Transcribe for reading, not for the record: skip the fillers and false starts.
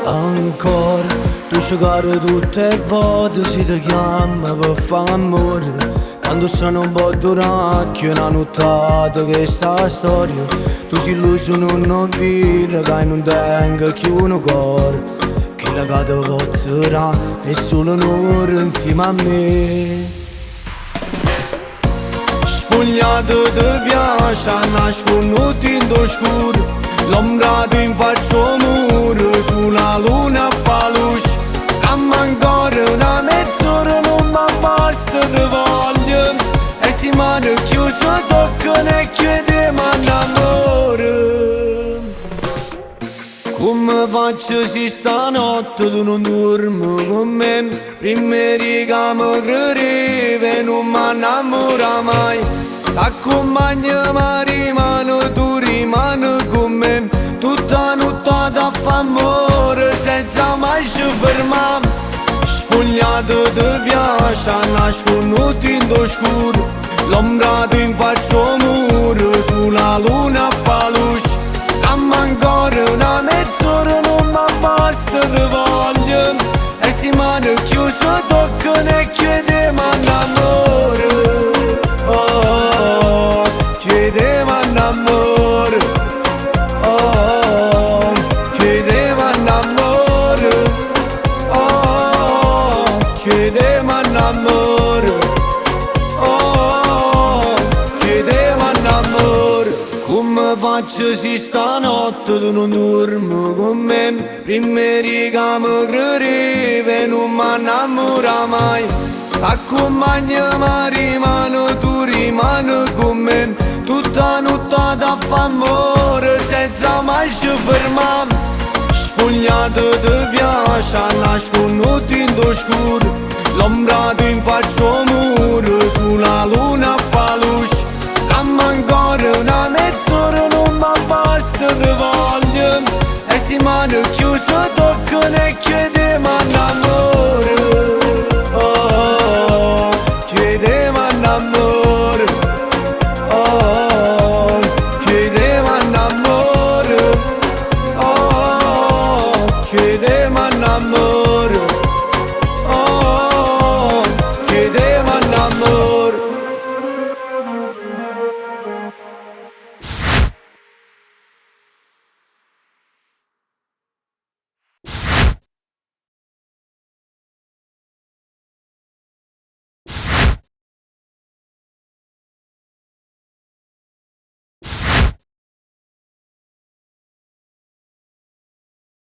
Ancora, tu giocare tutte le volte si ti chiama per fare amore. Quando sono un po' duracchio, una nottata che sta storia. Tu sei illuso non vita, che non tengo più un cuore. Che la cata pozzerà è solo un'ora insieme a me. Spogliato ti piace, nasconuto in oscuro. L'ombrato in faccio muro, sulla luna fa luce. Dammi ancora una mezz'ora, non mi basta di voglia. E si mano chiusa toccano e chiediamo l'amore. Come faccio se stanotte tu non dormi con me? Prima riga mi credevi e non mi innamora mai. T'accompagno ma rimane, tu rimani con me. Tutta nottata a fa amore senza mai ci fermare. Spogliato ti piace, nasconuto in oscuro. L'ombrato in faccio muro, sulla luna fa luce. Dammi ancora una mezz'ora, non mi basta di voglia. E si mano chiusa toccano e chiediamo l'amore. Chiedeva l'amore, oh, chiedeva l'amore, oh, chiedeva l'amore, oh, chiedeva l'amore. Come faccio se stanotte tu non dormi con me? Prima riga mi credevi e non mi innamora mai. Accompagna ma rimane, tu rimani con me. Tutta nottata a fa amore senza mai ci fermare. Spogliato ti piace, nasconuto in oscuro. L'ombrato in faccio muro, sulla luna fa luce. Dammi ancora una mezz'ora.